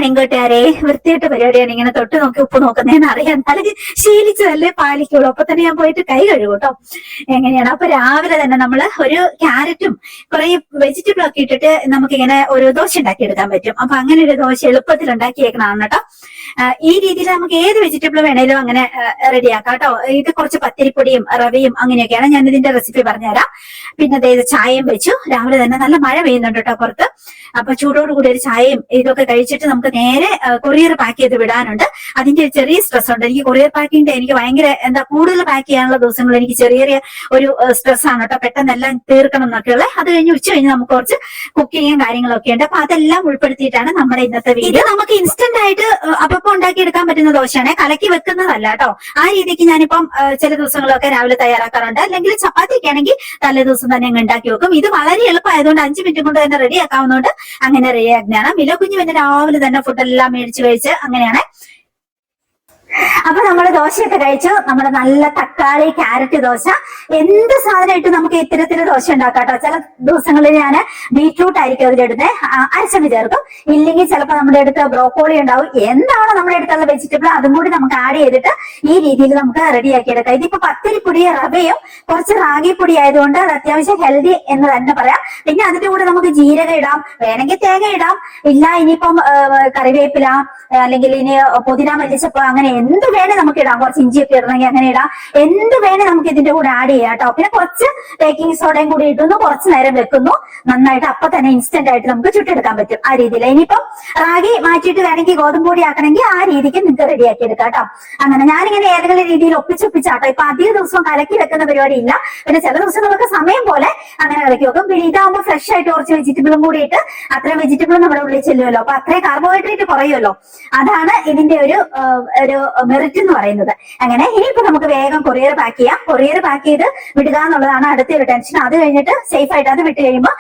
Morning കൂട്ടുകാരെ. വൃത്തിയായിട്ട് പരിപാടിയാണ്. ഇങ്ങനെ തൊട്ട് നോക്കി ഉപ്പ് നോക്കുന്നതെന്ന് അറിയാം. എന്നാലും ശീലിച്ചതല്ലേ പാലിക്കുള്ളൂ. അപ്പൊ തന്നെ ഞാൻ പോയിട്ട് കൈ കഴുകും കേട്ടോ. എങ്ങനെയാണ് അപ്പൊ രാവിലെ തന്നെ നമ്മള് ഒരു ക്യാരറ്റും കുറെ വെജിറ്റബിൾ ഒക്കെ ഇട്ടിട്ട് നമുക്കിങ്ങനെ ഒരു ദോശ ഉണ്ടാക്കിയെടുക്കാൻ പറ്റും. അപ്പൊ അങ്ങനെ ഒരു ദോശ എളുപ്പത്തിൽ ഉണ്ടാക്കിയേക്കണതാണ് കേട്ടോ. ഈ രീതിയിൽ നമുക്ക് ഏത് വെജിറ്റബിൾ വേണേലും അങ്ങനെ റെഡിയാക്കാം കേട്ടോ. ഇത് കുറച്ച് പത്തിരിപ്പൊടിയും റവയും അങ്ങനെയൊക്കെയാണ്. ഞാൻ ഇതിന്റെ റെസിപ്പി പറഞ്ഞുതരാം. പിന്നെ അതായത് ചായയും വെച്ചു. രാവിലെ തന്നെ നല്ല മഴ പെയ്യുന്നുണ്ട് കേട്ടോ പുറത്ത്. അപ്പൊ ചൂടോടുകൂടി ഒരു ചായയും ഇതൊക്കെ കഴിച്ചിട്ട് നമുക്ക് നേരെ കൊറിയർ പാക്ക് ചെയ്ത് വിടാനുണ്ട്. അതിന്റെ ചെറിയ സ്ട്രെസ് ഉണ്ട് എനിക്ക്. കൊറിയർ പാക്കിന്റെ എനിക്ക് ഭയങ്കര കൂടുതൽ പാക്ക് ചെയ്യാനുള്ള ദിവസങ്ങൾ എനിക്ക് ചെറിയ ചെറിയ ഒരു സ്ട്രെസ് ആണ് കേട്ടോ. പെട്ടെന്ന് എല്ലാം തീർക്കണം എന്നൊക്കെയുള്ള. അത് കഴിഞ്ഞ് ഉച്ച കഴിഞ്ഞ് നമുക്ക് കുറച്ച് കുക്കിങ്ങും കാര്യങ്ങളൊക്കെ ഉണ്ട്. അപ്പൊ അതെല്ലാം ഉൾപ്പെടുത്തിയിട്ടാണ് നമ്മുടെ ഇന്നത്തെ വീഡിയോ. നമുക്ക് ഇൻസ്റ്റന്റ് ആയിട്ട് അപ്പം ഉണ്ടാക്കിയെടുക്കാൻ പറ്റുന്ന ദോശയാണ്, കലക്കി വെക്കുന്നതല്ല കേട്ടോ. ആ രീതിക്ക് ഞാനിപ്പം ചില ദിവസങ്ങളൊക്കെ രാവിലെ തയ്യാറാക്കാറുണ്ട്. അല്ലെങ്കിൽ ചപ്പാത്തിയൊക്കെ ആണെങ്കിൽ തലേ ദിവസം തന്നെ അങ്ങ് ഉണ്ടാക്കി വെക്കും. ഇത് വളരെ എളുപ്പമായതുകൊണ്ട് 5 മിനിറ്റ് കൊണ്ട് തന്നെ റെഡി ആക്കാവുന്നതുകൊണ്ട് അങ്ങനെ റെഡി ആക്കുന്നതാണ്. മില കുഞ്ഞു പിന്നെ രാവിലെ തന്നെ ഫുഡെല്ലാം മേടിച്ച് കഴിച്ച് അങ്ങനെയാണ്. അപ്പൊ നമ്മള് ദോശയൊക്കെ കഴിച്ചു. നമ്മുടെ നല്ല തക്കാളി ക്യാരറ്റ് ദോശ. എന്ത് സാധനമായിട്ട് നമുക്ക് ഇത്തരത്തില് ദോശ ഉണ്ടാക്കാം കേട്ടോ. ചില ദിവസങ്ങളിൽ ഞാൻ ബീറ്റ്റൂട്ട് ആയിരിക്കും അതിലെടുത്ത് അരച്ചെണ്ണ ചേർക്കും. ഇല്ലെങ്കിൽ ചിലപ്പോൾ നമ്മുടെ അടുത്ത് ബ്രോക്കോളി ഉണ്ടാവും. എന്താണോ നമ്മുടെ അടുത്തുള്ള വെജിറ്റബിൾ അതും കൂടി നമുക്ക് ആഡ് ചെയ്തിട്ട് ഈ രീതിയിൽ നമുക്ക് റെഡിയാക്കി എടുക്കാം. ഇതിപ്പോ പത്തിരിപ്പൊടി റവയും കുറച്ച് റാഗിപ്പൊടി ആയതുകൊണ്ട് അത് അത്യാവശ്യം ഹെൽത്തി എന്ന് തന്നെ പറയാം. പിന്നെ അതിന്റെ കൂടെ നമുക്ക് ജീരകം ഇടാം, വേണമെങ്കിൽ തേങ്ങ ഇടാം. ഇല്ല ഇനിയിപ്പം കറിവേപ്പില അല്ലെങ്കിൽ ഇനി പുതിന മല്ലിച്ചപ്പ് അങ്ങനെ എന്ത് വേണേ നമുക്ക് ഇടാം. കുറച്ച് ഇഞ്ചിയൊക്കെ ഇടണമെങ്കിൽ അങ്ങനെ ഇടാം. എന്ത് വേണേ നമുക്ക് ഇതിന്റെ കൂടെ ആഡ് ചെയ്യാം കേട്ടോ. പിന്നെ കുറച്ച് ബേക്കിംഗ് സോഡയും കൂടി ഇട്ടുന്നു, കുറച്ച് നേരം വെക്കുന്നു. നന്നായിട്ട് അപ്പൊ തന്നെ ഇൻസ്റ്റന്റ് ആയിട്ട് നമുക്ക് ചുട്ടെടുക്കാൻ പറ്റും ആ രീതിയിൽ. ഇനിയിപ്പം റാഗി മാറ്റിയിട്ട് വേണമെങ്കിൽ ഗോതമ്പ് പൊടി ആക്കണമെങ്കിൽ ആ രീതിക്ക് നിങ്ങൾക്ക് റെഡിയാക്കി എടുക്കാം കേട്ടോ. അങ്ങനെ ഞാനിങ്ങനെ ഏതെങ്കിലും രീതിയിൽ ഒപ്പിച്ചൊപ്പിച്ചാട്ടോ. ഇപ്പൊ അധിക ദിവസവും കലക്കി വെക്കുന്ന പരിപാടി ഇല്ല. പിന്നെ ചില ദിവസങ്ങളൊക്കെ സമയം പോലെ അങ്ങനെ കലക്കി വെക്കും. പിന്നെ ഇതാകുമ്പോൾ ഫ്രഷ് ആയിട്ട് കുറച്ച് വെജിറ്റബിളും കൂടി ഇട്ട് അത്രയും വെജിറ്റബിളും നമ്മുടെ ഉള്ളിൽ ചെല്ലുമല്ലോ. അപ്പൊ അത്രയും കാർബോഹൈഡ്രേറ്റ് കുറയുമല്ലോ. അതാണ് ഇതിന്റെ ഒരു മെറിറ്റ് എന്ന് പറയുന്നത്. അങ്ങനെ ഇനിയിപ്പോ നമുക്ക് വേഗം കൊറിയർ പാക്ക് ചെയ്യാം. കൊറിയർ പാക്ക് ചെയ്ത് വിടുക എന്നുള്ളതാണ് അടുത്തൊരു ടെൻഷൻ. അത് കഴിഞ്ഞിട്ട് സേഫ് ആയിട്ട് അത് വിട്ട് കഴിയുമ്പോൾ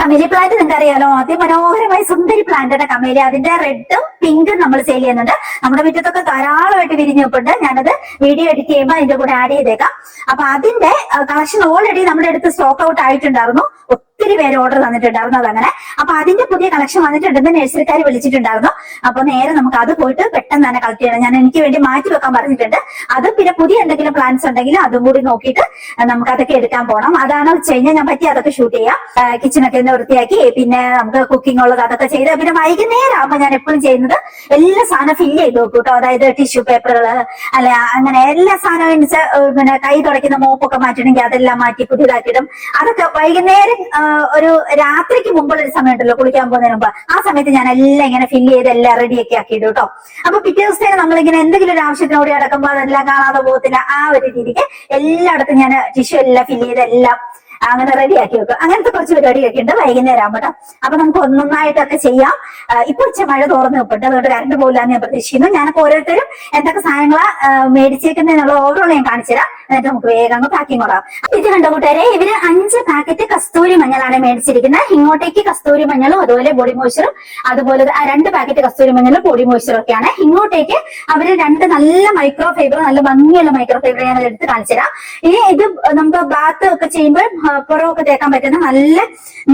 കമേലി പ്ലാന്റ് നിങ്ങൾക്ക് അറിയാലോ, അതിമനോഹരമായ സുന്ദരി പ്ലാന്റാണ് കമേലി. അതിന്റെ റെഡും പിങ്കും നമ്മൾ സെയിൽ ചെയ്യുന്നുണ്ട്. നമ്മുടെ മുറ്റത്തൊക്കെ ധാരാളമായിട്ട് വിരിഞ്ഞ് വെപ്പുണ്ട്. ഞാനത് വീഡിയോ എഡിറ്റ് ചെയ്യുമ്പോൾ അതിന്റെ കൂടെ ആഡ് ചെയ്തേക്കാം. അപ്പൊ അതിന്റെ കളക്ഷൻ ഓൾറെഡി നമ്മുടെ അടുത്ത് സ്റ്റോക്ക് ഔട്ട് ആയിട്ടുണ്ടായിരുന്നു. ഒത്തിരി പേര് ഓർഡർ തന്നിട്ടുണ്ടായിരുന്നു. അതങ്ങനെ അപ്പൊ അതിന്റെ പുതിയ കളക്ഷൻ വന്നിട്ടുണ്ടെന്ന് നഴ്സറിക്കാർ വിളിച്ചിട്ടുണ്ടായിരുന്നു. അപ്പൊ നേരെ നമുക്ക് അത് പോയിട്ട് പെട്ടെന്ന് തന്നെ കളക്ട് ചെയ്യണം. ഞാൻ എനിക്ക് വേണ്ടി മാറ്റി വെക്കാൻ പറഞ്ഞിട്ടുണ്ട്. അതും പിന്നെ പുതിയ എന്തെങ്കിലും പ്ലാൻസ് ഉണ്ടെങ്കിൽ അതും കൂടി നോക്കിയിട്ട് നമുക്ക് അതൊക്കെ എടുക്കാൻ പോകണം. അതാണ് വെച്ച് കഴിഞ്ഞാൽ ഞാൻ പറ്റി അതൊക്കെ ഷൂട്ട് ചെയ്യാം. കിച്ചണൊക്കെ ഒന്ന് വൃത്തിയാക്കി പിന്നെ നമുക്ക് കുക്കിംഗ് ഉള്ളത് അതൊക്കെ ചെയ്ത് പിന്നെ വൈകുന്നേരം ആകുമ്പോൾ ഞാൻ എപ്പോഴും ചെയ്യുന്നത് എല്ലാ സാധനം ഫില്ല് ചെയ്ത് വെക്കും കേട്ടോ. അതായത് ടിഷ്യൂ പേപ്പറുകൾ അല്ലെ അങ്ങനെ എല്ലാ സാധനവും പിന്നെ കൈ തുടയ്ക്കുന്ന മോപ്പൊക്കെ മാറ്റണമെങ്കിൽ അതെല്ലാം മാറ്റി പുതിയതാക്കിയിടും. അതൊക്കെ വൈകുന്നേരം ഒരു രാത്രിക്ക് മുമ്പുള്ള ഒരു സമയം ഉണ്ടല്ലോ, കുളിക്കാൻ പോകുന്നതിന് മുമ്പ്. ആ സമയത്ത് ഞാൻ എല്ലാം ഇങ്ങനെ ഫില്ല് ചെയ്ത് എല്ലാം റെഡിയൊക്കെ ആക്കിയിടും കേട്ടോ. അപ്പൊ പിറ്റേ ദിവസത്തേക്ക് നമ്മളിങ്ങനെ എന്തെങ്കിലും ഒരു ആവശ്യത്തിന് കൂടി അടക്കുമ്പോൾ അതെല്ലാം കാണാതെ പോകത്തില്ല. ആ ഒരു രീതിക്ക് എല്ലായിടത്തും ഞാൻ ടിഷ്യൂ എല്ലാം ഫില്ല് ചെയ്ത് എല്ലാം അങ്ങനെ റെഡിയാക്കി വെക്കും. അങ്ങനത്തെ കുറച്ച് പരിപാടിയൊക്കെ ഉണ്ട് വൈകുന്നേരം ആകുമ്പോട്ടോ. അപ്പൊ നമുക്ക് ഒന്നൊന്നായിട്ടൊക്കെ ചെയ്യാം. ഇപ്പൊ ഉച്ച മഴ തോർന്ന് വെപ്പുണ്ട്, അതുകൊണ്ട് കറണ്ട് പോകില്ലാന്ന് ഞാൻ പ്രതീക്ഷിക്കുന്നു. ഞാനപ്പോ ഓരോരുത്തരും എന്തൊക്കെ സാധനങ്ങളാ മേടിച്ചേക്കുന്നതിനുള്ള ഓവറോൾ ഞാൻ കാണിച്ചുതരാം. എന്നിട്ട് നമുക്ക് വേഗം അങ്ങ് പാക്കിംഗ് കൊള്ളാം. ഇത് കണ്ട കൂട്ടുകാരെ, ഇവര് 5 പാക്കറ്റ് കസ്തൂരി മഞ്ഞളാണ് മേടിച്ചിരിക്കുന്നത്. ഇങ്ങോട്ടേക്ക് കസ്തൂരി മഞ്ഞളും അതുപോലെ ബോഡി മോയ്സ്ചറും, അതുപോലെ 2 പാക്കറ്റ് കസ്തൂരി മഞ്ഞളും ബോഡി മോയ്സ്ചറും ഒക്കെയാണ്. ഇങ്ങോട്ടേക്ക് അവര് 2 നല്ല മൈക്രോ ഫൈബർ, നല്ല ഭംഗിയുള്ള മൈക്രോ ഫൈബർ ഞാൻ എടുത്ത് കാണിച്ചുതരാം. ഇനി ഇത് നമുക്ക് ബാത്ത് ഒക്കെ ചെയ്യുമ്പോൾ പുറമൊക്കെ തേക്കാൻ പറ്റുന്ന നല്ല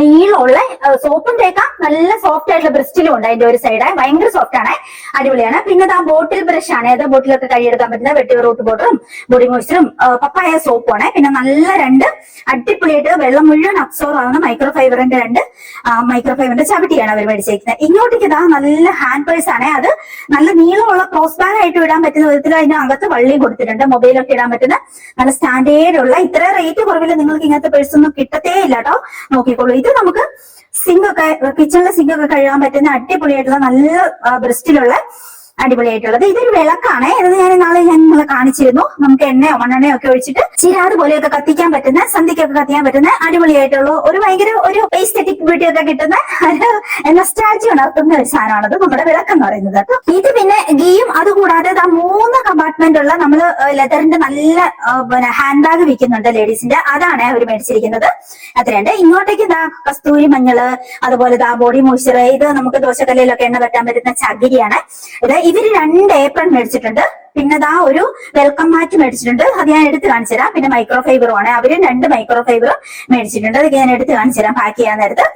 നീളമുള്ള സോപ്പും തേക്കാം. നല്ല സോഫ്റ്റ് ആയിട്ടുള്ള ബ്രസ്റ്റിലും ഉണ്ട്. അതിന്റെ ഒരു സൈഡ് ഭയങ്കര സോഫ്റ്റ് ആണ്, അടിപൊളിയാണ്. പിന്നെ ആ ബോട്ടിൽ ബ്രഷ് ആണ്. ഏത് ബോട്ടിലൊക്കെ കൈയെടുക്കാൻ പറ്റുന്ന വെട്ടി റൂട്ട് പൗഡറും ബോഡി മോയ്സ്ചറും പപ്പായ സോപ്പുമാണ്. പിന്നെ നല്ല 2 അടിപൊളിയായിട്ട് വെള്ളം മുഴുവൻ അബ്സോർവ് ആവുന്ന മൈക്രോ ഫൈബറിന്റെ 2 മൈക്രോ ഫൈബറിന്റെ ചവിട്ടിയാണ് അവർ മേടിച്ചേക്കുന്നത്. ഇങ്ങോട്ടേക്ക് ഇതാ നല്ല ഹാൻഡ് പേഴ്സ് ആണ്. അത് നല്ല നീളമുള്ള ക്രോസ് ബാഗ് ആയിട്ട് ഇടാൻ പറ്റുന്ന വിധത്തിൽ അതിന്റെ അകത്ത് വള്ളിയും കൊടുത്തിട്ടുണ്ട്. മൊബൈലൊക്കെ ഇടാൻ പറ്റുന്ന നല്ല സ്റ്റാൻഡേർഡ് ഉള്ള, ഇത്ര റേറ്റ് കുറവില്ല നിങ്ങൾക്ക് ഇങ്ങനത്തെ പേഴ്സ് ഒന്നും കിട്ടത്തേ ഇല്ല കേട്ടോ. നോക്കിക്കോളൂ. ഇത് നമുക്ക് സിങ്കൊക്കെ കിച്ചണിലെ സിങ്കൊക്കെ കഴുകാൻ പറ്റുന്ന അടിപൊളിയായിട്ടുള്ള നല്ല ബ്രസ്റ്റിലുള്ള അടിപൊളിയായിട്ടുള്ളത്. ഇതൊരു വിളക്കാണ്. ഇത് ഞാൻ നിങ്ങളെ കാണിച്ചിരുന്നു. നമുക്ക് എണ്ണയോ മണ്ണെണ്ണയോ ഒക്കെ ഒഴിച്ചിട്ട് ചിരാത് പോലെയൊക്കെ കത്തിക്കാൻ പറ്റുന്ന, സന്ധ്യക്കൊക്കെ കത്തിക്കാൻ പറ്റുന്ന അടിപൊളിയായിട്ടുള്ള ഒരു ഭയങ്കര ഒരു എസ്തെറ്റിക് ബ്യൂട്ടി ഒക്കെ കിട്ടുന്ന നൊസ്റ്റാൾജി ഉണർത്തുന്ന ഒരു സാധനമാണത് നമ്മുടെ വിളക്കെന്ന് പറയുന്നത് കേട്ടോ. ഇത് പിന്നെ ഗീയും അതുകൂടാതെ 3 കമ്പാർട്ട്മെന്റ് ഉള്ള നമ്മള് ലെതറിന്റെ നല്ല ഹാൻഡ് ബാഗ് വിൽക്കുന്നുണ്ട് ലേഡീസിന്റെ. അതാണ് അവർ മേടിച്ചിരിക്കുന്നത്. അത്രയുണ്ട്. ഇങ്ങോട്ടേക്ക് കസ്തൂരി മഞ്ഞള്, അതുപോലെ ബോഡി മോയ്സ്ചർ. ഇത് നമുക്ക് ദോശക്കല്ലിലൊക്കെ എണ്ണ പറ്റാൻ പറ്റുന്ന ചകിരിയാണ്. ഇവര് 2 ഏപ്രൺ മേടിച്ചിട്ടുണ്ട്. പിന്നെ ഒരു വെൽക്കം മാറ്റ് മേടിച്ചിട്ടുണ്ട്. അത് ഞാൻ എടുത്ത് കാണിച്ചു തരാം. പിന്നെ മൈക്രോ ഫൈബറും ആണ്. അവര് 2 മൈക്രോ ഫൈബറും മേടിച്ചിട്ടുണ്ട്. അതൊക്കെ ഞാൻ എടുത്ത് കാണിച്ചു തരാം പാക്ക് ചെയ്യാൻ നേരത്ത്.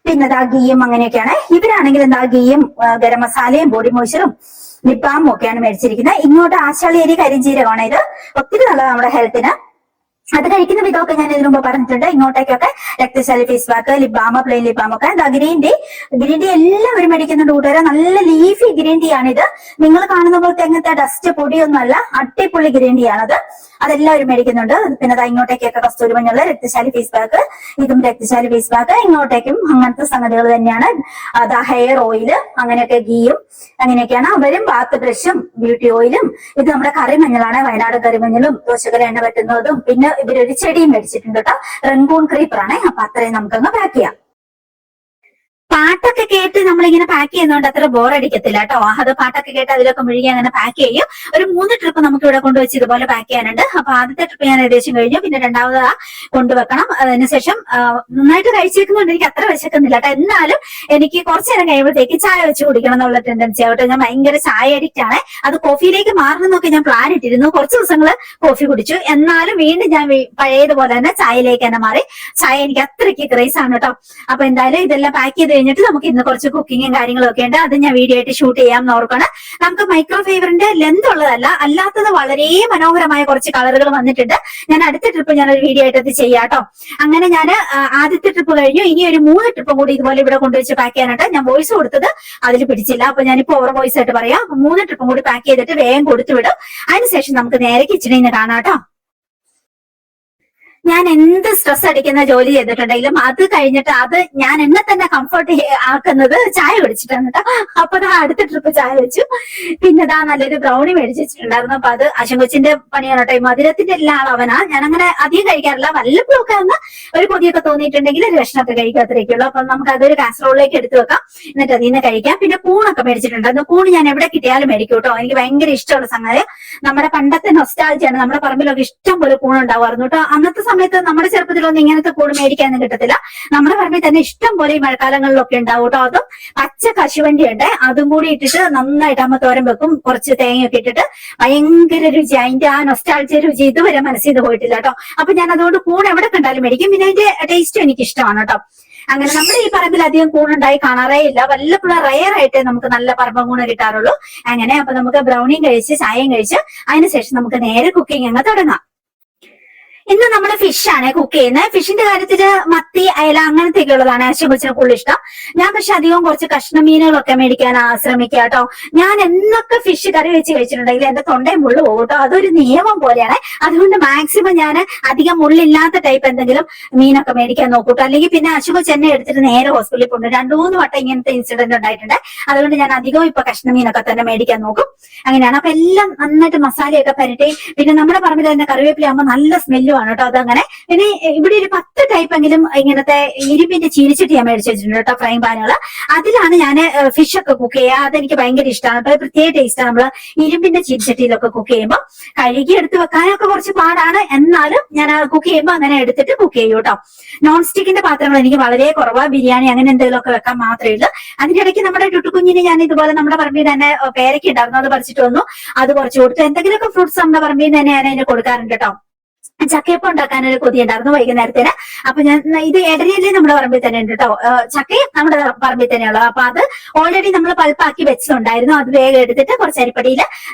പിന്നെ ദാ ഗീയും അങ്ങനെയൊക്കെയാണ്. ഇവരാണെങ്കിൽ എന്താ ഗീയും ഗരം മസാലയും ബോഡി മോയ്സ്ചറും ലിപ് ബാമും ഒക്കെയാണ് മേടിച്ചിരിക്കുന്നത്. ഇങ്ങോട്ട് ആശാളേരി കരിഞ്ജീരകമാണ്. ഇത് ഒത്തിരി നല്ലതാണ് നമ്മുടെ ഹെൽത്തിന്. അത് കഴിക്കുന്ന വിധമൊക്കെ ഞാൻ ഇതിനു മുമ്പ് പറഞ്ഞിട്ടുണ്ട്. ഇങ്ങോട്ടേക്കൊക്കെ Rakthashali face pack, lip balm, plain lip balm ഒക്കെ. ഗ്രീൻ ടീ എല്ലാവരും മേടിക്കുന്നുണ്ട് കൂട്ടുകാരെ. നല്ല ലീഫി ഗ്രീൻ ടീ ആണിത്. നിങ്ങൾ കാണുന്ന പോലത്തെ എങ്ങനത്തെ ഡസ്റ്റ് പൊടിയൊന്നുമല്ല, അട്ടിപ്പൊളി ഗ്രീൻ ടീ ആണത്. അതെല്ലാവരും മേടിക്കുന്നുണ്ട്. പിന്നെ ഇങ്ങോട്ടേക്കൊക്കെ കസ്തൂരി മഞ്ഞള്, രക്തശാലി ഫേസ് പാക്ക്, ഇതും രക്തശാലി ഫേസ് പാക്ക്. ഇങ്ങോട്ടേക്കും അങ്ങനത്തെ സംഗതികൾ തന്നെയാണ്. ഹെയർ ഓയില്, അങ്ങനെയൊക്കെ ഗീയും അങ്ങനെയൊക്കെയാണ്. അവരും ബാത്ത് ബ്രഷും ബ്യൂട്ടി ഓയിലും. ഇത് നമ്മുടെ കറിമഞ്ഞളാണ്, വയനാട് കറിമഞ്ഞളും ദോശകല എണ്ണ പറ്റുന്നതും. പിന്നെ ഇവരൊരു ചെടിയും മേടിച്ചിട്ടുണ്ട് കേട്ടോ, റംഗൂൺ ക്രീപ്പറാണ്. അപ്പൊ അത്രയും നമുക്കങ്ങ് പാക്ക് ചെയ്യാം. പാട്ടൊക്കെ കേട്ട് നമ്മളിങ്ങനെ പാക്ക് ചെയ്യുന്നതുകൊണ്ട് അത്ര ബോറടിക്കത്തില്ല കേട്ടോ. അത് പാട്ടൊക്കെ കേട്ട് അതിലൊക്കെ മുഴുകി അങ്ങനെ പാക്ക് ചെയ്യും. ഒരു 3 ട്രിപ്പ് നമുക്ക് ഇവിടെ കൊണ്ടുവച്ച് ഇതുപോലെ പാക്ക് ചെയ്യാനുണ്ട്. അപ്പൊ ആദ്യത്തെ ട്രിപ്പ് ഞാൻ ഏകദേശം കഴിഞ്ഞു. പിന്നെ രണ്ടാമത് കൊണ്ടുവെക്കണം. അതിനുശേഷം നന്നായിട്ട് കഴിച്ചേക്കുന്നുണ്ട്. എനിക്ക് അത്ര വിശക്കുന്നില്ല കേട്ടോ. എന്നാലും എനിക്ക് കുറച്ചു നേരം കഴിയുമ്പോഴത്തേക്ക് ചായ വെച്ച് കുടിക്കണം എന്നുള്ള ടെൻഡൻസി ആവട്ടെ. ഞാൻ ഭയങ്കര ചായ അഡിക്റ്റ് ആണ്. അത് കോഫിയിലേക്ക് മാറണമെന്നൊക്കെ ഞാൻ പ്ലാൻ ഇട്ടിരുന്നു. കുറച്ച് ദിവസങ്ങള് കോഫി കുടിച്ചു. എന്നാലും വീണ്ടും ഞാൻ പഴയതുപോലെ തന്നെ ചായയിലേക്ക് തന്നെ മാറി. ചായ എനിക്ക് അത്രയ്ക്ക് ക്രേസ് ആണ് കേട്ടോ. അപ്പൊ എന്തായാലും ഇതെല്ലാം പാക്ക് ചെയ്ത് കഴിഞ്ഞിട്ട് നമുക്ക് ഇന്ന് കുറച്ച് കുക്കിങ്ങും കാര്യങ്ങളും ഒക്കെ ഉണ്ട്. അത് ഞാൻ വീഡിയോ ആയിട്ട് ഷൂട്ട് ചെയ്യാമെന്ന് ഓർക്കണം. നമുക്ക് മൈക്രോ ഫൈബറിന്റെ ലെന്ത് ഉള്ളതല്ല, അല്ലാത്തത് വളരെ മനോഹരമായ കുറച്ച് കളറുകൾ വന്നിട്ടുണ്ട്. ഞാൻ അടുത്ത ട്രിപ്പ് ഞാനൊരു വീഡിയോ ആയിട്ട് അത് ചെയ്യാം കേട്ടോ. അങ്ങനെ ഞാൻ ആദ്യത്തെ ട്രിപ്പ് കഴിഞ്ഞു. ഇനി ഒരു 3 ട്രിപ്പും കൂടി ഇതുപോലെ ഇവിടെ കൊണ്ടുവച്ച് പാക്ക് ചെയ്യാനായിട്ട്. ഞാൻ വോയിസ് കൊടുത്തത് അതിൽ പിടിച്ചില്ല. അപ്പൊ ഞാനിപ്പോ ഓവർ വോയിസ് ആയിട്ട് പറയാം. 3 ട്രിപ്പും കൂടി പാക്ക് ചെയ്തിട്ട് വേഗം കൊടുത്തു വിടും. അതിനുശേഷം നമുക്ക് നേരെ കിച്ചണിൽ നിന്ന് കാണാം കേട്ടോ. ഞാൻ എന്ത് സ്ട്രെസ് അടിക്കുന്ന ജോലി ചെയ്തിട്ടുണ്ടെങ്കിലും അത് കഴിഞ്ഞിട്ട് അത് ഞാൻ എന്നെ തന്നെ കംഫർട്ട് ആക്കുന്നത് ചായ കുടിച്ചിട്ടാണ് കേട്ടോ. അപ്പൊ അടുത്ത ട്രിപ്പ് ചായ വെച്ചു. പിന്നെ നല്ലൊരു ബ്രൗണി മേടിച്ച് വെച്ചിട്ടുണ്ടായിരുന്നു. അപ്പൊ അത് അശങ്കൊച്ചിന്റെ പണിയാണ് കേട്ടോ. ഈ മധുരത്തിന്റെ എല്ലാ ആളവനാ. ഞാൻ അങ്ങനെ അധികം കഴിക്കാറില്ല. വല്ലപ്പോഴൊക്കെ ഒന്ന് ഒരു പൊതിയൊക്കെ തോന്നിയിട്ടുണ്ടെങ്കിൽ ഒരു കഷ്ണമൊക്കെ കഴിക്കാത്രേക്കുള്ളൂ. അപ്പൊ നമുക്ക് അതൊരു കാസറോളിലേക്ക് എടുത്തു വെക്കാം. എന്നിട്ട് അതിൽ നിന്ന് കഴിക്കാം. പിന്നെ കൂണൊക്കെ മേടിച്ചിട്ടുണ്ടായിരുന്നു. കൂണ് ഞാൻ എവിടെ കിട്ടിയാലും മേടിക്കും കേട്ടോ. എനിക്ക് ഭയങ്കര ഇഷ്ടമുള്ള സംഗതി. നമ്മുടെ പണ്ടത്തെ നൊസ്റ്റാൾജിയാണ്. നമ്മുടെ പറമ്പിലൊക്കെ ഇഷ്ടം പോലെ കൂണുണ്ടാവുമായിരുന്നു കേട്ടോ. അന്നത്തെ സമയത്ത് നമ്മുടെ ചെറുപ്പത്തിലൊന്നും ഇങ്ങനത്തെ കൂട് മേടിക്കാനും കിട്ടത്തില്ല. നമ്മുടെ പറമ്പിൽ തന്നെ ഇഷ്ടം പോലെ ഈ മഴക്കാലങ്ങളിലൊക്കെ ഉണ്ടാവും കേട്ടോ. അതും പച്ച കശുവണ്ടി ഉണ്ട്. അതും കൂടി ഇട്ടിട്ട് നന്നായിട്ട് അമ്മ തോരൻ വെക്കും. കുറച്ച് തേങ്ങയൊക്കെ ഇട്ടിട്ട് ഭയങ്കര രുചി. അതിന്റെ ആ നൊസ്റ്റാൾജിയ രുചി ഇതുവരെ മനസ്സിൽ നിന്ന് പോയിട്ടില്ല കേട്ടോ. അപ്പൊ ഞാൻ അതുകൊണ്ട് കൂൺ എവിടെ കണ്ടാലും മേടിക്കും. പിന്നെ അതിന്റെ ടേസ്റ്റും എനിക്ക് ഇഷ്ടമാണ് കേട്ടോ. അങ്ങനെ നമ്മുടെ ഈ പറമ്പിൽ അധികം കൂണുണ്ടായി കാണാറേ ഇല്ല. വല്ലപ്പോഴും റയർ ആയിട്ട് നമുക്ക് നല്ല പറമ്പ കൂണ് കിട്ടാറുള്ളൂ. അങ്ങനെ അപ്പൊ നമുക്ക് ബ്രൗണിയും കഴിച്ച് ചായയും കഴിച്ച് അതിനുശേഷം നമുക്ക് നേരെ കുക്കിംഗ് അങ്ങ് തുടങ്ങാം. ഇന്ന് നമ്മള് ഫിഷാണ് കുക്ക് ചെയ്യുന്നത്. ഫിഷിന്റെ കാര്യത്തില് മത്തി, അയല അങ്ങനത്തെയൊക്കെ ഉള്ളതാണ് ആശുപത്രിന് കൂടുതൽ ഇഷ്ടം. ഞാൻ പക്ഷെ അധികം കുറച്ച് കഷ്ണമീനുകളൊക്കെ മേടിക്കാൻ ശ്രമിക്കുക കേട്ടോ. ഞാൻ എന്നൊക്കെ ഫിഷ് കറി വെച്ച് കഴിച്ചിട്ടുണ്ടെങ്കിൽ എന്റെ തൊണ്ടയും മുള്ളു പോകും കേട്ടോ. അതൊരു നിയമം പോലെയാണ്. അതുകൊണ്ട് മാക്സിമം ഞാൻ അധികം മുള്ളില്ലാത്ത ടൈപ്പ് എന്തെങ്കിലും മീനൊക്കെ മേടിക്കാൻ നോക്കൂട്ടോ. അല്ലെങ്കിൽ പിന്നെ അശുപത്രി എന്നെ എടുത്തിട്ട് നേരെ ഹോസ്പിറ്റലിൽ പോകുന്നുണ്ട്. 2-3 വട്ടം ഇങ്ങനത്തെ ഇൻസിഡന്റ് ഉണ്ടായിട്ടുണ്ട്. അതുകൊണ്ട് ഞാൻ അധികം ഇപ്പൊ കഷ്ണമീനൊക്കെ തന്നെ മേടിക്കാൻ നോക്കും. അങ്ങനെയാണ്. അപ്പൊ എല്ലാം നന്നായിട്ട് മസാലയൊക്കെ പരട്ടി. പിന്നെ നമ്മുടെ പറമ്പിൽ തന്നെ കറിവേപ്പിലാകുമ്പോൾ നല്ല സ്മെല്ലും ആണ് കേട്ടോ. അതങ്ങനെ. പിന്നെ ഇവിടെ ഒരു 10 ടൈപ്പ് എങ്കിലും ഇങ്ങനത്തെ ഇരുമ്പിന്റെ ചീനിച്ചട്ടി ഞാൻ മേടിച്ചു വെച്ചിട്ടുണ്ട് കേട്ടോ, ഫ്രൈ പാനുകൾ. അതിലാണ് ഞാൻ ഫിഷ് ഒക്കെ കുക്ക് ചെയ്യുക. അതെനിക്ക് ഭയങ്കര ഇഷ്ടമാണ്. അപ്പൊ പ്രത്യേക ടേസ്റ്റാണ് നമ്മള് ഇരുമ്പിന്റെ ചീനിച്ചട്ടിയിലൊക്കെ കുക്ക് ചെയ്യുമ്പോൾ. കഴുകി എടുത്ത് വെക്കാനൊക്കെ കുറച്ച് പാടാണ്. എന്നാലും ഞാൻ കുക്ക് ചെയ്യുമ്പോൾ അങ്ങനെ എടുത്തിട്ട് കുക്ക് ചെയ്യും കേട്ടോ. നോൺ സ്റ്റിക്കിന്റെ പാത്രങ്ങൾ എനിക്ക് വളരെ കുറവാ. ബിരിയാണി അങ്ങനെ എന്തെങ്കിലുമൊക്കെ വെക്കാൻ മാത്രമേ ഉള്ളൂ. അതിന്റെ ഇടയ്ക്ക് നമ്മുടെ ടുട്ടുകുഞ്ഞിന് ഞാൻ ഇതുപോലെ നമ്മുടെ പറമ്പിൽ തന്നെ പേരയ്ക്ക് ഉണ്ടായിരുന്നു. അത് പറിച്ചിട്ട് വന്നു. അത് കുറച്ച് കൊടുത്തു. എന്തെങ്കിലുമൊക്കെ ഫ്രൂട്ട്സ് നമ്മുടെ പറമ്പിൽ തന്നെ ഞാൻ അതിന് കൊടുക്കാറുണ്ട് കേട്ടോ. ചക്കയപ്പം ഉണ്ടാക്കാനൊരു കൊതി ഉണ്ടായിരുന്നു വൈകുന്നേരത്തിന്. അപ്പൊ ഞാൻ ഇത് എടരിയല്ലേ നമ്മുടെ പറമ്പിൽ തന്നെ ഉണ്ട് കേട്ടോ. ചക്കയും നമ്മുടെ പറമ്പിൽ തന്നെയുള്ളത്. അപ്പൊ അത് ഓൾറെഡി നമ്മൾ പൾപ്പാക്കി വെച്ചിട്ടുണ്ടായിരുന്നു. അത് വേഗം എടുത്തിട്ട് കുറച്ച് അരിപ്പടിയിൽ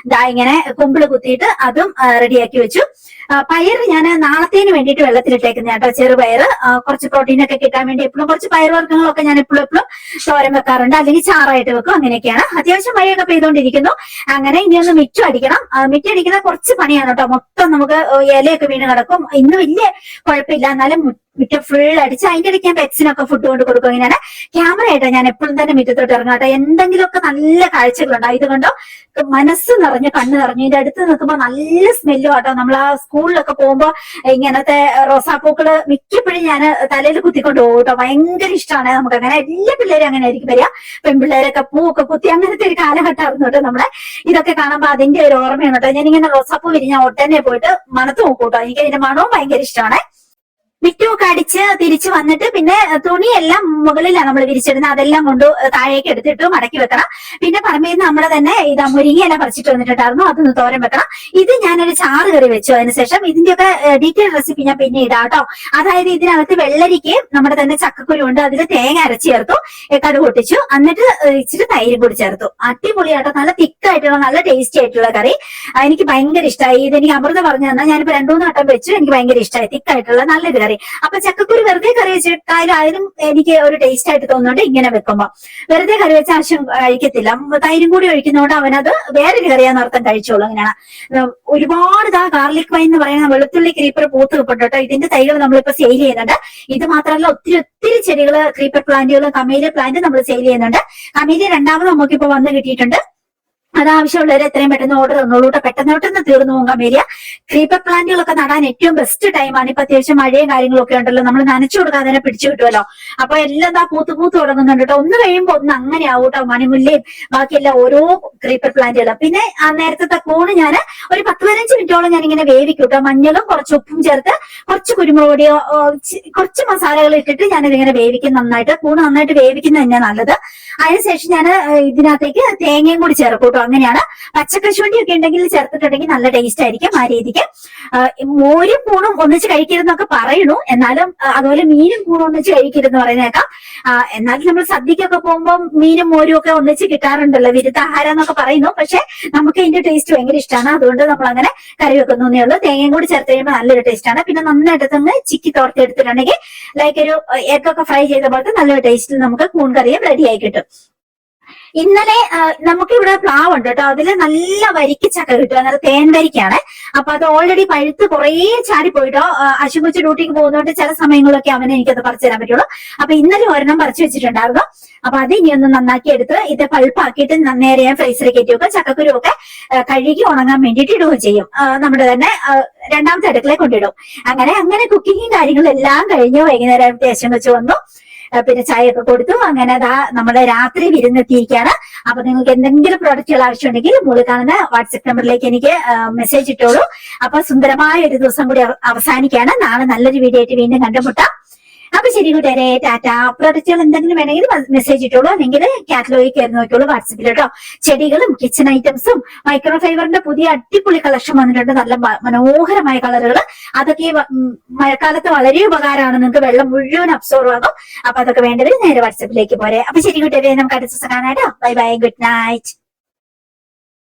ഇങ്ങനെ കുമ്പിള് കുത്തിയിട്ട് അതും റെഡിയാക്കി വെച്ചു. പയർ ഞാൻ നാളത്തേന് വേണ്ടിയിട്ട് വെള്ളത്തിലിട്ടേക്കുന്ന കേട്ടോ. ചെറുപയർ കുറച്ച് പ്രോട്ടീനൊക്കെ കിട്ടാൻ വേണ്ടി എപ്പോഴും കുറച്ച് പയർവർഗ്ഗങ്ങളൊക്കെ ഞാൻ എപ്പോഴും തോരൻ വെക്കാറുണ്ട്. അല്ലെങ്കിൽ ചാറായിട്ട് വെക്കും. അങ്ങനെയൊക്കെയാണ്. അത്യാവശ്യം മഴയൊക്കെ പെയ്തുകൊണ്ടിരിക്കുന്നു. അങ്ങനെ ഇനി ഒന്ന് മിറ്റം അടിക്കണം. മിറ്റം അടിക്കുന്ന കുറച്ച് പണിയാണ് കേട്ടോ. മൊത്തം നമുക്ക് ഇലയൊക്കെ വീണ് കിടക്കും. ഇന്ന് വലിയ കുഴപ്പമില്ല. എന്നാലും മുറ്റം ഫുൾ അടിച്ച് അതിന്റെ ഇടയ്ക്ക് ഞാൻ പെറ്റ്സിനൊക്കെ ഫുഡ് കൊണ്ട് കൊടുക്കും. ഇങ്ങനെയാണ് ക്യാമറ ആയിട്ടോ ഞാൻ എപ്പോഴും തന്നെ മുറ്റത്തോട്ട് ഇറങ്ങാട്ടോ. എന്തെങ്കിലുമൊക്കെ നല്ല കാഴ്ചകളുണ്ടോ. ഇത് കണ്ടോ, മനസ്സ് നിറഞ്ഞ് കണ്ണ് നിറഞ്ഞു. ഇതിന്റെ അടുത്ത് നിൽക്കുമ്പോ നല്ല സ്മെല്ലും ആട്ടോ. നമ്മൾ ആ സ്കൂളിലൊക്കെ പോകുമ്പോ ഇങ്ങനത്തെ റോസാപ്പൂക്കള് മിക്കപ്പോഴും ഞാൻ തലയിൽ കുത്തിക്കൊണ്ട് പോകും കേട്ടോ. ഭയങ്കര ഇഷ്ടമാണ് നമുക്ക്. അങ്ങനെ എല്ലാ പിള്ളേരും അങ്ങനെ ആയിരിക്കും വരിക. പെൺപിള്ളേരൊക്കെ പൂവൊക്കെ കുത്തി അങ്ങനത്തെ ഒരു കാലഘട്ടമായിരുന്നു കേട്ടോ നമ്മളെ. ഇതൊക്കെ കാണുമ്പോ അതിന്റെ ഒരു ഓർമ്മയാണ് കേട്ടോ. ഞാനിങ്ങനെ റോസാപ്പൂ വിരിഞ്ഞ ഒട്ടനെ പോയിട്ട് മണത്ത് നോക്കൂട്ടോ. എനിക്ക് അതിന്റെ മണവും ഭയങ്കര ഇഷ്ടമാണ്. മിറ്റുമൊക്കെ അടിച്ച് തിരിച്ചു വന്നിട്ട് പിന്നെ തുണിയെല്ലാം മുകളിലാണ് നമ്മൾ വിരിച്ചിടുന്നത്. അതെല്ലാം കൊണ്ട് താഴേക്ക് എടുത്തിട്ട് മടക്കി വെക്കണം. പിന്നെ പറമ്പിൽ നിന്ന് നമ്മള് തന്നെ ഇതാ മുരിങ്ങയില പറിച്ചിട്ട് വന്നിട്ടുണ്ടായിരുന്നു, അതൊന്ന് തോരൻ വെക്കണം. ഇത് ഞാനൊരു ചാറ് കറി വെച്ചു. അതിനുശേഷം ഇതിന്റെയൊക്കെ ഡീറ്റെയിൽ റെസിപ്പി ഞാൻ പിന്നെ ഇടാട്ടോ. അതായത് ഇതിനകത്ത് വെള്ളരിക്ക് നമ്മുടെ തന്നെ ചക്കക്കുരു ഉണ്ട്, അതിൽ തേങ്ങ അരച്ച് ചേർത്തു, കടുക് പൊട്ടിച്ചു, എന്നിട്ട് ഇച്ചിരി തൈരും കൂടി ചേർത്തു. അടിപൊളിയാട്ടോ, നല്ല തിക്കായിട്ടുള്ള നല്ല ടേസ്റ്റി ആയിട്ടുള്ള കറി. എനിക്ക് ഭയങ്കര ഇഷ്ടമായി. ഇതെനിക്ക് അമൃത പറഞ്ഞു തന്നാൽ ഞാനിപ്പോ 2-3 വട്ടം വെച്ചു, എനിക്ക് ഭയങ്കര ഇഷ്ടമായി. തിക്കായിട്ടുള്ള നല്ലൊരു കറി. അപ്പൊ ചക്കക്കുരു വെറുതെ കറി വെച്ചിട്ടായാലും അതിനും എനിക്ക് ഒരു ടേസ്റ്റ് ആയിട്ട് തോന്നുന്നുണ്ട് ഇങ്ങനെ വെക്കുമ്പോ. വെറുതെ കറി വെച്ച ആവശ്യം കഴിക്കത്തില്ല, തൈരും കൂടി ഒഴിക്കുന്നതുകൊണ്ട് അവനത് വേറൊരു കറിയാന്ന് അർത്ഥം കഴിച്ചോളൂ. അങ്ങനെയാണ്. ഒരുപാട് ഗാർലിക് വൈൻ എന്ന് പറയുന്ന വെളുത്തുള്ളി ക്രീപ്പർ പൂത്ത് കിട്ടും. ഇതിന്റെ തൈകൾ നമ്മളിപ്പോ സെയിൽ ചെയ്യുന്നുണ്ട്. ഇത് മാത്രമല്ല ഒത്തിരി ചെടികള്, ക്രീപ്പർ പ്ലാന്റുകൾ, കമേലിയ പ്ലാന്റ് നമ്മൾ സെയിൽ ചെയ്യുന്നുണ്ട്. കമേലിയ രണ്ടാമത് നമുക്കിപ്പോ വന്ന് കിട്ടിയിട്ടുണ്ട്. അത് ആവശ്യമുള്ളവർ എത്രയും പെട്ടെന്ന് ഓർഡർ തന്നോളൂ കേട്ടോ. പെട്ടെന്ന് തീർന്നു പോകും കമേലിയ. ക്രീപ്പർ പ്ലാന്റുകളൊക്കെ നടാൻ ഏറ്റവും ബെസ്റ്റ് ടൈമാണ്. ഇപ്പൊ അത്യാവശ്യം മഴയും കാര്യങ്ങളൊക്കെ ഉണ്ടല്ലോ, നമ്മൾ നനച്ചു കൊടുക്കാതെ തന്നെ പിടിച്ചു കിട്ടുമല്ലോ. അപ്പൊ എല്ലാം പൂത്ത് തുടങ്ങുന്നുണ്ട് കേട്ടോ. ഒന്ന് കഴിയുമ്പോ ഒന്ന് അങ്ങനെ ആവും കേട്ടോ. മണിമുല്ലയും ബാക്കിയെല്ലാം ഓരോ ക്രീപ്പർ പ്ലാന്റുകളും. പിന്നെ ആ നേരത്തെ കൂണ് ഞാൻ ഒരു 10-15 മിനിറ്റോളം ഞാൻ ഇങ്ങനെ വേവിക്കും കേട്ടോ. മഞ്ഞളും കുറച്ച് ഉപ്പും ചേർത്ത് കുറച്ച് കുരുമുളക് പൊടിയോ കുറച്ച് മസാലകൾ ഇട്ടിട്ട് ഞാനിതിങ്ങനെ വേവിക്കും നന്നായിട്ട്. കൂണ് നന്നായിട്ട് വേവിക്കുന്നത് തന്നെയാണ് നല്ലത്. അതിനുശേഷം ഞാൻ ഇതിനകത്തേക്ക് തേങ്ങയും കൂടി ചേർക്കും കേട്ടോ. അങ്ങനെയാണ്. പച്ചക്കശുവണ്ടി ഒക്കെ ഉണ്ടെങ്കിൽ ചേർത്തിട്ടുണ്ടെങ്കിൽ നല്ല ടേസ്റ്റ് ആയിരിക്കും. ആ രീതിക്ക് മോരും കൂണും ഒന്നിച്ച് കഴിക്കരുതെന്നൊക്കെ പറയണു. എന്നാലും അതുപോലെ മീനും കൂണും ഒന്നിച്ച് കഴിക്കരുതെന്ന് പറയുന്നേക്കാം. എന്നാലും നമ്മൾ സദ്യക്കൊക്കെ പോകുമ്പോൾ മീനും മോരും ഒക്കെ ഒന്നിച്ച് കിട്ടാറുണ്ടല്ലോ, വിരുദ്ധാഹാരം എന്നൊക്കെ പറയുന്നു. പക്ഷെ നമുക്ക് അതിന്റെ ടേസ്റ്റ് ഭയങ്കര ഇഷ്ടമാണ്. അതുകൊണ്ട് നമ്മൾ അങ്ങനെ കറി വെക്കുന്നേ ഉള്ളൂ. തേങ്ങയും കൂടി ചേർത്ത് കഴിയുമ്പോൾ നല്ലൊരു ടേസ്റ്റ് ആണ്. പിന്നെ നന്നായിട്ട് തന്നെ ചിക്കി തോർത്തി എടുത്തിട്ടുണ്ടെങ്കിൽ ലൈക്ക് ഒരു എഗ്ഗൊക്കെ ഫ്രൈ ചെയ്ത പോലത്തെ നല്ലൊരു ടേസ്റ്റിൽ നമുക്ക് കൂൺ കറിയും റെഡി ആയി കിട്ടും. ഇന്നലെ നമുക്കിവിടെ പ്ലാവ് ഉണ്ട് കേട്ടോ. അതില് നല്ല വരിക്ക് ചക്ക കിട്ടും. അന്നേരം തേൻ വരിക്കാണ്. അപ്പൊ അത് ഓൾറെഡി പഴുത്ത് കുറേ ചാടിപ്പോയിട്ടോ. അശുകൊച്ചു ഡ്യൂട്ടിക്ക് പോകുന്നതുകൊണ്ട് ചില സമയങ്ങളിലൊക്കെ അവനെ എനിക്കത് പറിച്ചു തരാൻ പറ്റുള്ളൂ. അപ്പൊ ഇന്നലെ ഒരെണ്ണം പറിച്ചു വെച്ചിട്ടുണ്ടായിരുന്നു. അപ്പൊ അത് ഇനി ഒന്ന് നന്നാക്കി എടുത്ത് ഇത് പൾപ്പാക്കിയിട്ട് നേരെ ഞാൻ ഫ്രീസറിൽ കയറ്റി വെക്കുക. ചക്കക്കുരു ഒക്കെ കഴുകി ഉണങ്ങാൻ വേണ്ടിയിട്ട് ഇടുകയും ചെയ്യും. നമ്മുടെ തന്നെ രണ്ടാമത്തെ അടുക്കളയിൽ കൊണ്ടിടും. അങ്ങനെ കുക്കിങ്ങും കാര്യങ്ങളും എല്ലാം കഴിഞ്ഞു. വൈകുന്നേരം ദേശം വെച്ച് വന്നു, പിന്നെ ചായയൊക്കെ കൊടുത്തു. അങ്ങനെ നമ്മുടെ രാത്രി വിരുന്നെത്തിയിരിക്കുകയാണ്. അപ്പൊ നിങ്ങൾക്ക് എന്തെങ്കിലും പ്രോഡക്റ്റുകൾ ആവശ്യമുണ്ടെങ്കിൽ മുകളിൽ കാണുന്ന വാട്സ്ആപ്പ് നമ്പറിലേക്ക് എനിക്ക് മെസ്സേജ് ഇട്ടോളൂ. അപ്പൊ സുന്ദരമായ ഒരു ദിവസം കൂടി അവസാനിക്കുകയാണ്. നാളെ നല്ലൊരു വീഡിയോ ആയിട്ട് വീണ്ടും കണ്ടുമുട്ടാം. അപ്പൊ ശരി കൂട്ടുകാരെ, ടാറ്റ. പ്രോഡക്റ്റുകൾ എന്തെങ്കിലും വേണമെങ്കിൽ മെസ്സേജ് ഇട്ടോളൂ, അല്ലെങ്കിൽ കാറ്റലോഗിൽ കയറി നോക്കിയോളൂ വാട്സപ്പിൽ കേട്ടോ. ചെടികളും കിച്ചൺ ഐറ്റംസും മൈക്രോ ഫൈബറിന്റെ പുതിയ അടിപൊളി കളക്ഷൻ വന്നിട്ടുണ്ട്. നല്ല മനോഹരമായ കളറുകൾ. അതൊക്കെ മഴക്കാലത്ത് വളരെ ഉപകാരമാണ്. നിങ്ങൾക്ക് വെള്ളം മുഴുവൻ അബ്സോർവ് ആകും. അപ്പൊ അതൊക്കെ വേണ്ടവർ നേരെ വാട്സപ്പിലേക്ക് പോരെ. അപ്പൊ ശരി കൂട്ടുകാരെ, നമുക്ക് അടുത്ത ദിവസം കാണാം കേട്ടോ. Bye bye, good night.